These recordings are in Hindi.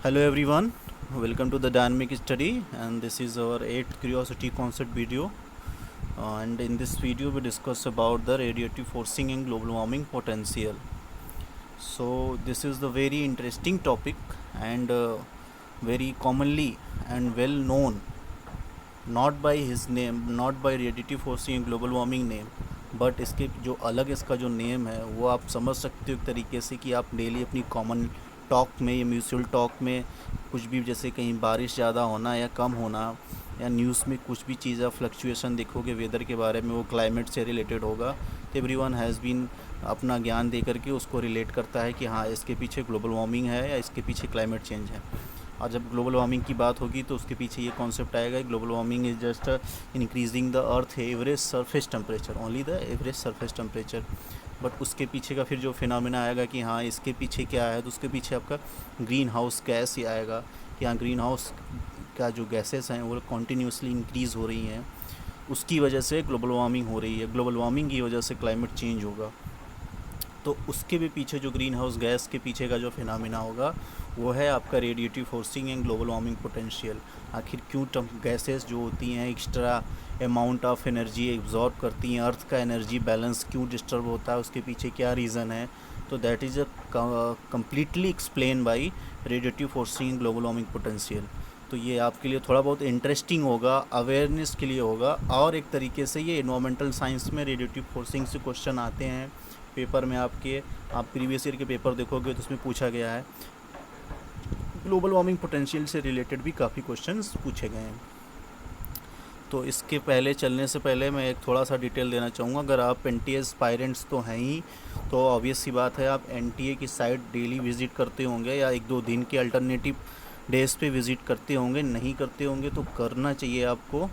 Hello everyone, welcome to the dynamic study, and this is our 8th curiosity concept video. And in this video we discuss about the radiative forcing and global warming potential. So this is the very interesting topic and very commonly and well known, not by his name, not by radiative forcing and global warming name, but इसके जो अलग इसका जो नेम है वो आप समझ सकते हो एक तरीके से कि आप डेली अपनी कॉमन टॉक में या म्यूचुअल टॉक में कुछ भी, जैसे कहीं बारिश ज़्यादा होना या कम होना, या न्यूज़ में कुछ भी चीज़ आप फ्लक्चुएशन देखोगे वेदर के बारे में, वो क्लाइमेट से रिलेटेड होगा। तो एवरीवन हैज़ बीन अपना ज्ञान दे करके उसको रिलेट करता है कि हाँ इसके पीछे ग्लोबल वार्मिंग है या इसके पीछे क्लाइमेट चेंज है। और जब ग्लोबल वार्मिंग की बात होगी तो उसके पीछे ये कॉन्सेप्ट आएगा, global warming is just increasing the earth average surface temperature, only the average surface temperature. But उसके पीछे का फिर जो फिनोमेना आएगा कि हाँ इसके पीछे क्या है, तो उसके पीछे आपका ग्रीन हाउस गैस ही आएगा कि हाँ ग्रीन हाउस का जो गैसेस हैं वो कॉन्टीन्यूसली इंक्रीज़ हो रही हैं, उसकी वजह से ग्लोबल वार्मिंग हो रही है, ग्लोबल वार्मिंग की वजह से क्लाइमेट चेंज होगा। तो उसके भी पीछे जो ग्रीन हाउस गैस के पीछे का जो फिनोमेना होगा वो है आपका radiative forcing and global warming potential. आखिर क्यों गैसेस जो होती हैं extra amount of energy absorb करती हैं, अर्थ का एनर्जी बैलेंस क्यों डिस्टर्ब होता है, उसके पीछे क्या रीज़न है। तो that is a completely explain by radiative forcing and global warming potential. तो ये आपके लिए थोड़ा बहुत इंटरेस्टिंग होगा, अवेयरनेस के लिए होगा, और एक तरीके से ये इन्वायरमेंटल साइंस में रेडिएटिव फोर्सिंग से क्वेश्चन आते हैं पेपर में आपके। आप प्रीवियस ईयर के पेपर देखोगे तो उसमें पूछा गया है, ग्लोबल वार्मिंग पोटेंशियल से रिलेटेड भी काफ़ी क्वेश्चंस पूछे गए हैं। तो इसके पहले चलने से पहले मैं एक थोड़ा सा डिटेल देना चाहूँगा। अगर आप एनटीए एस्पायरेंट्स तो हैं ही, तो ऑब्वियस सी बात है आप एनटीए की साइट डेली विज़िट करते होंगे या एक दो दिन के अल्टरनेटिव डेज़ पे विज़िट करते होंगे। नहीं करते होंगे तो करना चाहिए आपको,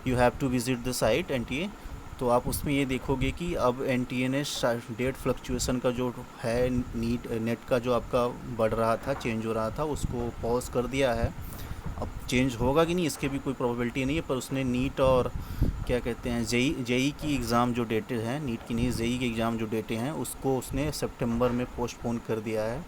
you have to visit the site NTA. तो आप उसमें ये देखोगे कि अब एनटीए ने डेट फ्लक्चुएसन का जो है नेट का जो आपका बढ़ रहा था, चेंज हो रहा था, उसको पॉज कर दिया है। अब चेंज होगा कि नहीं इसके भी कोई प्रोबेबिलिटी नहीं है, पर उसने नीट और क्या कहते हैं जेई की एग्ज़ाम जो डेटेड हैं, नीट की नहीं जेई के एग्ज़ाम जो डेटे हैं उसको उसने सितंबर में पोस्टपोन कर दिया है।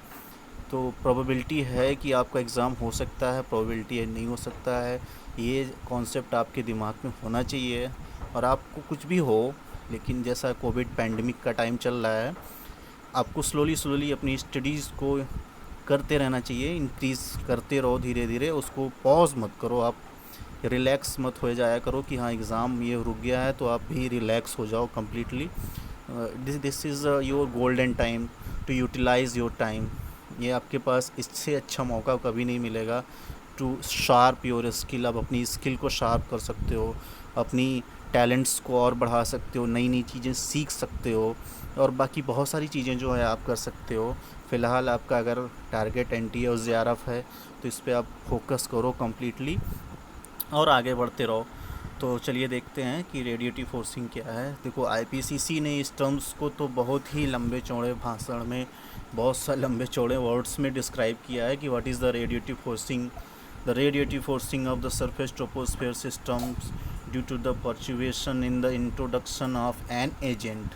तो प्रोबेबिलिटी है कि आपका एग्ज़ाम हो सकता है, प्रोबेबिलिटी है नहीं हो सकता है। ये कॉन्सेप्ट आपके दिमाग में होना चाहिए। और आपको कुछ भी हो, लेकिन जैसा कोविड पैंडमिक का टाइम चल रहा है, आपको स्लोली अपनी स्टडीज़ को करते रहना चाहिए, इंक्रीज़ करते रहो धीरे धीरे, उसको पॉज मत करो, आप रिलैक्स मत हो जाया करो कि हाँ एग्ज़ाम ये रुक गया है तो आप भी रिलैक्स हो जाओ completely. This is your golden time to utilise your time. ये आपके पास इससे अच्छा मौका कभी नहीं मिलेगा टू शार्प योर स्किल। आप अपनी स्किल को शार्प कर सकते हो, अपनी टैलेंट्स को और बढ़ा सकते हो, नई नई चीज़ें सीख सकते हो, और बाकी बहुत सारी चीज़ें जो है आप कर सकते हो। फ़िलहाल आपका अगर टारगेट एनटीए और जेआरएफ है तो इस पर आप फोकस करो कम्प्लीटली और आगे बढ़ते रहो। तो चलिए देखते हैं कि रेडिएटिव फोर्सिंग क्या है। देखो आईपीसीसी ने इस टर्म्स को तो बहुत ही लंबे चौड़े भाषण में, बहुत सा लंबे चौड़े वर्ड्स में डिस्क्राइब किया है कि what is the radiative forcing. The radiative forcing of the surface troposphere systems due to the perturbation in the introduction of an agent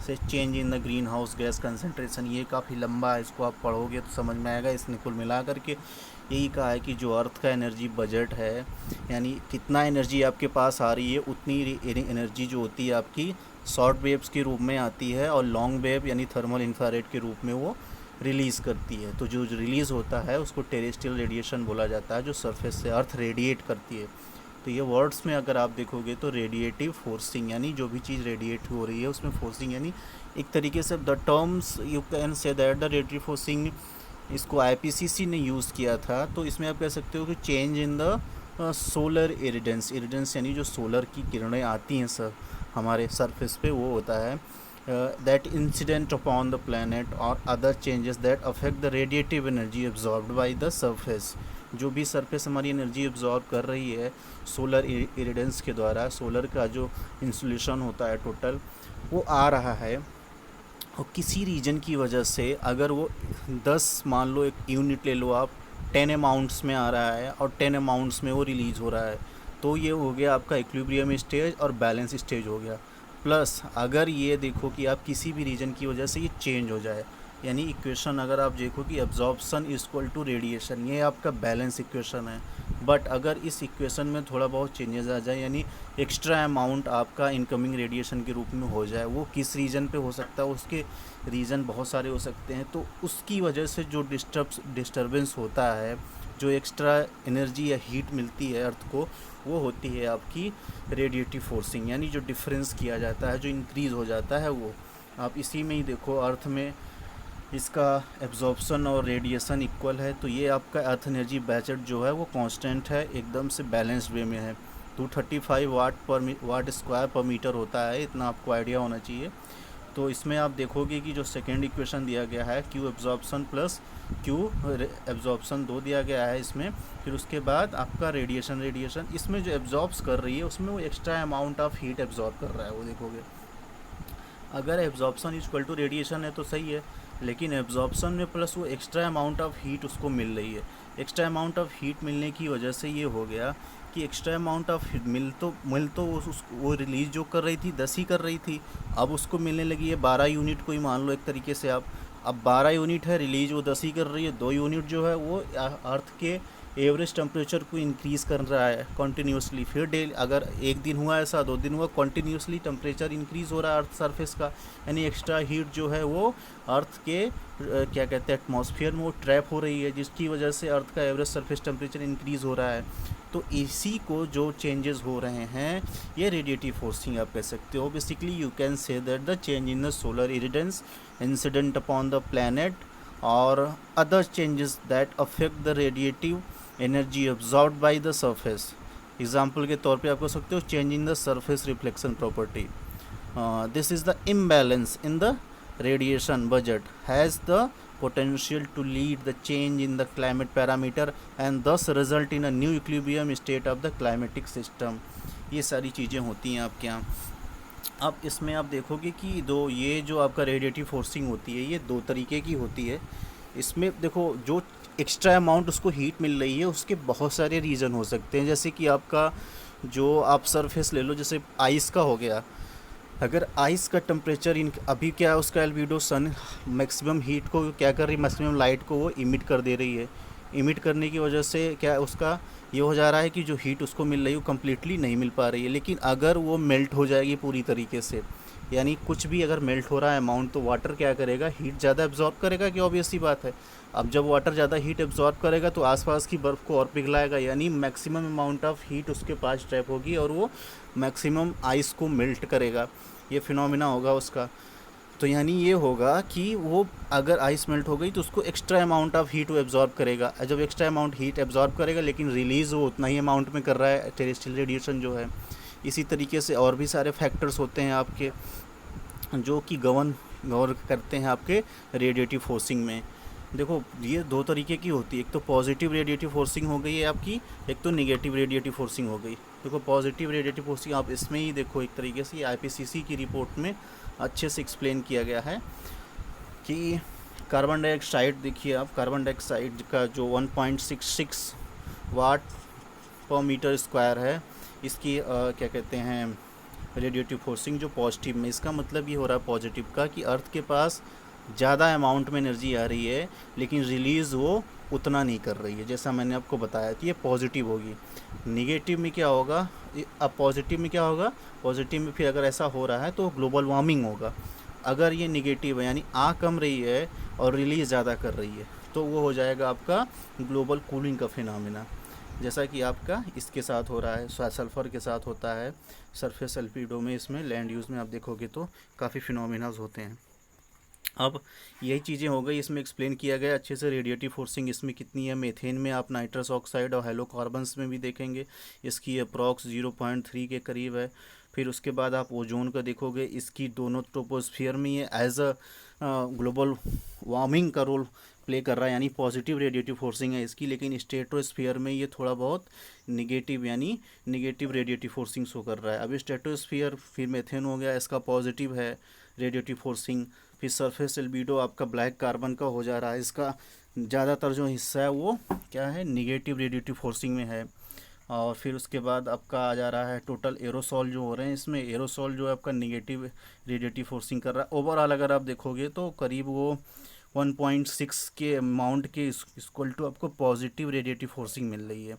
say change in the greenhouse gas concentration. ये काफ़ी लंबा है, इसको आप पढ़ोगे तो समझ में आएगा। इसने कुल मिला करके यही कहा है कि जो अर्थ का एनर्जी बजट है, यानी कितना एनर्जी आपके पास आ रही है, उतनी एनर्जी जो होती है आपकी शॉर्ट वेव्स के रूप में आती है, और लॉन्ग वेव यानी थर्मल इंफ्रारेड के रूप में वो रिलीज़ करती है। तो जो रिलीज़ होता है उसको टेरेस्ट्रियल रेडिएशन बोला जाता है, जो सरफेस से अर्थ रेडिएट करती है। तो ये वर्ड्स में अगर आप देखोगे तो रेडिएटिव फोर्सिंग यानी जो भी चीज़ रेडिएट हो रही है उसमें फोर्सिंग, यानी एक तरीके से the terms you can say that the radiative forcing, इसको आईपीसीसी ने यूज़ किया था। तो इसमें आप कह सकते हो कि चेंज इन द सोलर इरिडेंस, इरिडेंस यानी जो सोलर की किरणें आती हैं सर हमारे सरफेस पे, वो होता है that incident upon the planet और other changes that affect the radiative energy absorbed by the surface. जो भी सरफेस हमारी एनर्जी एब्जॉर्ब कर रही है सोलर इरिडेंस के द्वारा, सोलर का जो इंसुलेशन होता है टोटल वो आ रहा है, और किसी रीजन की वजह से अगर वो 10 मान लो, एक यूनिट ले लो आप, 10 अमाउंट्स में आ रहा है और 10 अमाउंट्स में वो रिलीज़ हो रहा है, तो ये हो गया आपका इक्विलिब्रियम स्टेज और बैलेंस स्टेज हो गया। प्लस अगर ये देखो कि आप किसी भी रीजन की वजह से ये चेंज हो जाए, यानी इक्वेशन अगर आप देखो कि absorption is equal to radiation, ये आपका बैलेंस इक्वेशन है। बट अगर इस इक्वेशन में थोड़ा बहुत चेंजेस आ जाए, यानी एक्स्ट्रा अमाउंट आपका इनकमिंग रेडिएशन के रूप में हो जाए, वो किस रीजन पे हो सकता है, उसके रीज़न बहुत सारे हो सकते हैं। तो उसकी वजह से जो डिस्टर्बेंस होता है, जो एक्स्ट्रा एनर्जी या हीट मिलती है अर्थ को, वो होती है आपकी रेडिएटिव फोर्सिंग, यानी जो डिफरेंस किया जाता है, जो इंक्रीज़ हो जाता है वो। आप इसी में ही देखो, अर्थ में इसका एब्जॉर्प्शन और रेडिएशन इक्वल है, तो ये आपका अर्थ एनर्जी बजट जो है वो कांस्टेंट है, एकदम से बैलेंस्ड वे में है। 235 वाट स्क्वायर पर मीटर होता है, इतना आपको आइडिया होना चाहिए। तो इसमें आप देखोगे कि जो सेकेंड इक्वेशन दिया गया है, Q absorption plus Q absorption 2 दिया गया है इसमें। फिर उसके बाद आपका रेडिएशन इसमें जो एब्जॉर्ब्स कर रही है उसमें वो extra amount of heat absorb कर रहा है, वो देखोगे। अगर absorption is equal to radiation है तो सही है, लेकिन एब्जॉर्प्शन में प्लस वो एक्स्ट्रा अमाउंट ऑफ हीट उसको मिल रही है। एक्स्ट्रा अमाउंट ऑफ हीट मिलने की वजह से ये हो गया कि एक्स्ट्रा अमाउंट ऑफ मिल तो वो रिलीज़ जो कर रही थी 10 ही कर रही थी, अब उसको मिलने लगी है 12 यूनिट को ही मान लो एक तरीके से आप। अब 12 यूनिट है, रिलीज वो 10 ही कर रही है, 2 यूनिट जो है वो अर्थ के एवरेज टेम्परेचर को इंक्रीज़ कर रहा है कॉन्टीन्यूसली। फिर डेली अगर एक दिन हुआ ऐसा, 2 दिन हुआ, कॉन्टीन्यूसली टेम्परेचर इंक्रीज़ हो रहा है अर्थ सरफेस का, यानी एक्स्ट्रा हीट जो है वो अर्थ के क्या कहते हैं एटमॉस्फेयर में वो ट्रैप हो रही है, जिसकी वजह से अर्थ का एवरेज सरफेस टेम्परेचर इंक्रीज़ हो रहा है। तो इसी को जो चेंजेस हो रहे हैं ये रेडिएटिव फोर्सिंग आप कह सकते हो। Basically you can say that the change in the solar irradiance incident upon the planet और other changes that affect the radiative energy absorbed by the surface. Example के तौर पे आप कह सकते हो change in the surface reflection property. This is the imbalance in the radiation budget has the potential to lead the change in the climate parameter and thus result in a new equilibrium state of the climatic system। ये सारी चीज़ें होती हैं आपके यहाँ। अब इसमें आप देखोगे कि ये जो आपका रेडिएटिव फोर्सिंग होती है ये 2 तरीके की होती है। इसमें देखो जो एक्स्ट्रा अमाउंट उसको हीट मिल रही है उसके बहुत सारे रीज़न हो सकते हैं, जैसे कि आपका जो आप सरफेस ले लो, जैसे आइस का हो गया। अगर आइस का टेम्परेचर अभी क्या है, उसका एल्बिडो सन मैक्सिमम हीट को क्या कर रही है, मैक्सिमम लाइट को वो इमिट कर दे रही है। इमिट करने की वजह से क्या उसका ये हो जा रहा है कि जो हीट उसको मिल रही है वो कम्प्लीटली नहीं मिल पा रही है। लेकिन अगर वो मेल्ट हो जाएगी पूरी तरीके से, यानी कुछ भी अगर मेल्ट हो रहा है अमाउंट, तो वाटर क्या करेगा, हीट ज़्यादा एब्जॉर्ब करेगा, कि ऑब्वियस सी बात है। अब जब वाटर ज़्यादा हीट एब्जॉर्ब करेगा तो आसपास की बर्फ़ को और पिघलाएगा, यानी मैक्सिमम अमाउंट ऑफ हीट उसके पास ट्रैप होगी और वो मैक्सिमम आइस को मेल्ट करेगा। ये फिनोमिना होगा उसका। तो यानी ये होगा कि वो अगर आइस मेल्ट हो गई तो उसको एक्स्ट्रा अमाउंट ऑफ हीट वो एब्जॉर्ब करेगा। जब एक्स्ट्रा अमाउंट हीट एब्जॉर्ब करेगा लेकिन रिलीज़ वो उतना ही अमाउंट में कर रहा है टेरेस्ट्रियल रेडिएशन जो है। इसी तरीके से और भी सारे फैक्टर्स होते हैं आपके जो कि गवर्न करते हैं आपके रेडिएटिव फोर्सिंग में। देखो ये 2 तरीके की होती है, एक तो पॉजिटिव रेडिएटिव फोर्सिंग हो गई है आपकी, एक तो निगेटिव रेडिएटिव फोर्सिंग हो गई। देखो पॉजिटिव रेडिएटिव फोर्सिंग आप इसमें ही देखो, एक तरीके से आईपीसीसी की रिपोर्ट में अच्छे से एक्सप्लेन किया गया है कि कार्बन डाइऑक्साइड, देखिए आप कार्बन डाइऑक्साइड का जो 1.66 वाट पर मीटर स्क्वायर है, इसकी क्या कहते हैं रेडिएटिव फोर्सिंग जो पॉजिटिव में, इसका मतलब ये हो रहा है पॉजिटिव का कि अर्थ के पास ज़्यादा अमाउंट में एनर्जी आ रही है लेकिन रिलीज़ वो उतना नहीं कर रही है, जैसा मैंने आपको बताया कि ये पॉजिटिव होगी। निगेटिव में क्या होगा, अब पॉजिटिव में क्या होगा, पॉजिटिव में फिर अगर ऐसा हो रहा है तो ग्लोबल वार्मिंग होगा। अगर ये निगेटिव है यानी आ कम रही है और रिलीज़ ज़्यादा कर रही है तो वो हो जाएगा आपका ग्लोबल कूलिंग का फिनोमेना, जैसा कि आपका इसके साथ हो रहा है, सल्फ़र के साथ होता है सरफेस एल्पिडो में। इसमें लैंड यूज़ में आप देखोगे तो काफ़ी फिनोमेनाज होते हैं। अब यही चीज़ें हो गई, इसमें एक्सप्लेन किया गया अच्छे से रेडिएटिव फोर्सिंग इसमें कितनी है। मीथेन में आप नाइट्रस ऑक्साइड और हेलोकार्बन्स में भी देखेंगे, इसकी अप्रॉक्स 0.3 के करीब है। फिर उसके बाद आप ओजोन का देखोगे, इसकी दोनों ट्रोपोस्फियर में ये एज अ ग्लोबल वार्मिंग का रोल प्ले कर रहा है, यानी पॉजिटिव रेडिएटिव फोर्सिंग है इसकी। लेकिन स्ट्रेटोस्फियर में ये थोड़ा बहुत निगेटिव यानी निगेटिव रेडिएटिव फोर्सिंग शो कर रहा है। अभी स्ट्रेटोस्फियर फिर मेथेन हो गया, इसका पॉजिटिव है रेडिएटिव फोर्सिंग। फिर सरफेस एल्बिडो आपका ब्लैक कार्बन का हो जा रहा है, इसका ज़्यादातर जो हिस्सा है वो क्या है, निगेटिव रेडिएटिव फोर्सिंग में है। और फिर उसके बाद आपका आ जा रहा है टोटल एरोसॉल जो हो रहे हैं, इसमें एरोसॉल जो है आपका निगेटिव रेडिएटिव फोर्सिंग कर रहा है। ओवरऑल अगर आप देखोगे तो करीब वो 1.6 के अमाउंट के इक्वल टू आपको पॉजिटिव रेडिएटिव फोर्सिंग मिल रही है।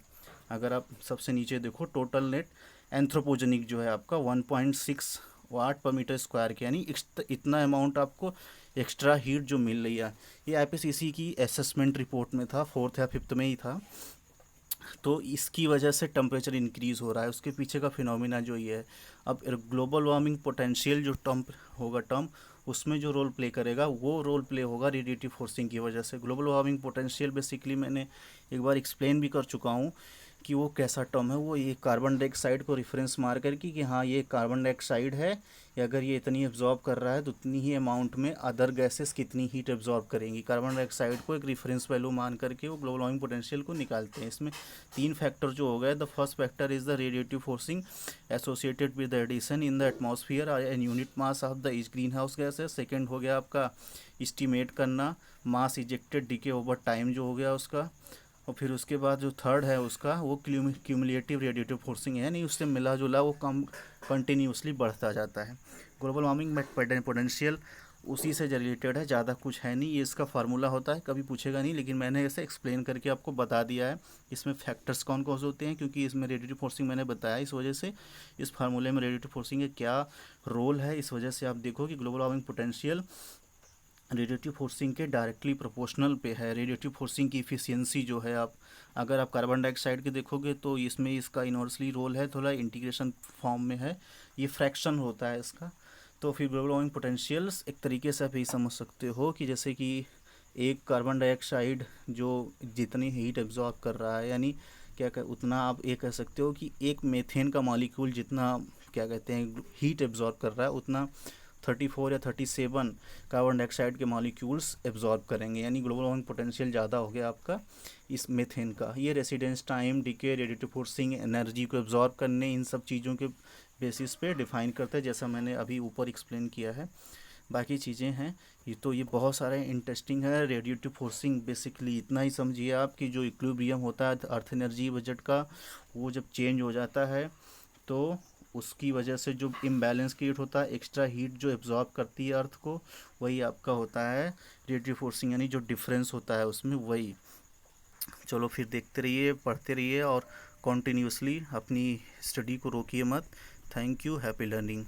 अगर आप सबसे नीचे देखो, टोटल नेट एंथ्रोपोजेनिक जो है आपका 1.6 वाट पर मीटर स्क्वायर के, यानी इतना अमाउंट आपको एक्स्ट्रा हीट जो मिल रही है। ये आईपीसीसी की असेसमेंट रिपोर्ट में था, 4th या 5th में ही था। तो इसकी वजह से टेम्परेचर इंक्रीज़ हो रहा है, उसके पीछे का फिनोमिना जो ये है। अब ग्लोबल वार्मिंग पोटेंशियल जो टर्म उसमें जो रोल प्ले करेगा, वो रोल प्ले होगा रेडिएटिव फोर्सिंग की वजह से। ग्लोबल वार्मिंग पोटेंशियल बेसिकली मैंने एक बार एक्सप्लेन भी कर चुका हूँ कि वो कैसा टर्म है। वो ये कार्बन डाइऑक्साइड को रेफरेंस मार कर कि हाँ ये कार्बन डाइऑक्साइड है, या अगर ये इतनी एब्जॉर्ब कर रहा है तो उतनी ही अमाउंट में अदर गैसेस कितनी हीट एब्जॉर्ब करेंगी। कार्बन डाइऑक्साइड को एक रेफरेंस वैल्यू मान करके वो ग्लोबल वार्मिंग पोटेंशियल को निकालते हैं। इसमें 3 फैक्टर जो हो गए। The first factor is the radiative forcing associated with the addition in the atmosphere and unit mass of the each green house gases. Second हो गया आपका इस्टीमेट करना mass ejected decay over time जो हो गया उसका। और फिर उसके बाद जो थर्ड है उसका, वो क्यूमुलेटिव रेडिएटिव फोर्सिंग है, नहीं उससे मिला जुला वो कम कंटिन्यूसली बढ़ता जाता है। ग्लोबल वार्मिंग पोटेंशियल उसी से रिलेटेड है, ज़्यादा कुछ है नहीं। ये इसका फार्मूला होता है, कभी पूछेगा नहीं, लेकिन मैंने ऐसे एक्सप्लेन करके आपको बता दिया है। इसमें फैक्टर्स कौन कौन से होते हैं, क्योंकि इसमें रेडिएटिव फोर्सिंग मैंने बताया, इस वजह से इस फार्मूले में रेडिएटिव फोर्सिंग का क्या रोल है, इस वजह से आप देखो कि global warming potential radiative forcing के डायरेक्टली प्रोपोर्शनल पे है। रेडिएटिव फोर्सिंग की इफ़िशियंसी जो है, आप अगर आप कार्बन डाइऑक्साइड के देखोगे तो इसमें इसका इनवर्सली रोल है, थोड़ा इंटीग्रेशन फॉर्म में है, ये फ्रैक्शन होता है इसका। तो फिर ग्लोबल वार्मिंग पोटेंशियल्स एक तरीके से आप यही समझ सकते हो कि जैसे कि एक कार्बन डाइऑक्साइड जो जितनी हीट एब्जॉर्ब कर रहा है, यानी उतना आप ये कह सकते हो कि एक मीथेन का मॉलिक्यूल जितना क्या कहते हैं हीट एब्जॉर्ब कर रहा है, उतना 34 या 37 कार्बन डाइऑक्साइड के मॉलिक्यूल्स एब्जॉर्ब करेंगे। यानी ग्लोबल वार्मिंग पोटेंशियल ज़्यादा हो गया आपका इस मीथेन का। ये residence time, decay, radiative forcing, energy को एब्जॉर्ब करने, इन सब चीज़ों के बेसिस पे डिफाइन करते हैं, जैसा मैंने अभी ऊपर एक्सप्लेन किया है। बाकी चीज़ें हैं ये बहुत सारे इंटरेस्टिंग है। रेडिएटिव फोर्सिंग बेसिकली इतना ही समझिए आप कि जो इक्विलिब्रियम होता है अर्थ एनर्जी बजट का, वो जब चेंज हो जाता है तो उसकी वजह से जो इम्बैलेंस क्रिएट होता है, एक्स्ट्रा हीट जो एब्जॉर्ब करती है अर्थ को, वही आपका होता है रेडिएटिव फोर्सिंग, यानी जो डिफरेंस होता है उसमें वही। चलो फिर देखते रहिए, पढ़ते रहिए और कॉन्टीन्यूसली अपनी स्टडी को रोकिए मत। Thank you, happy learning.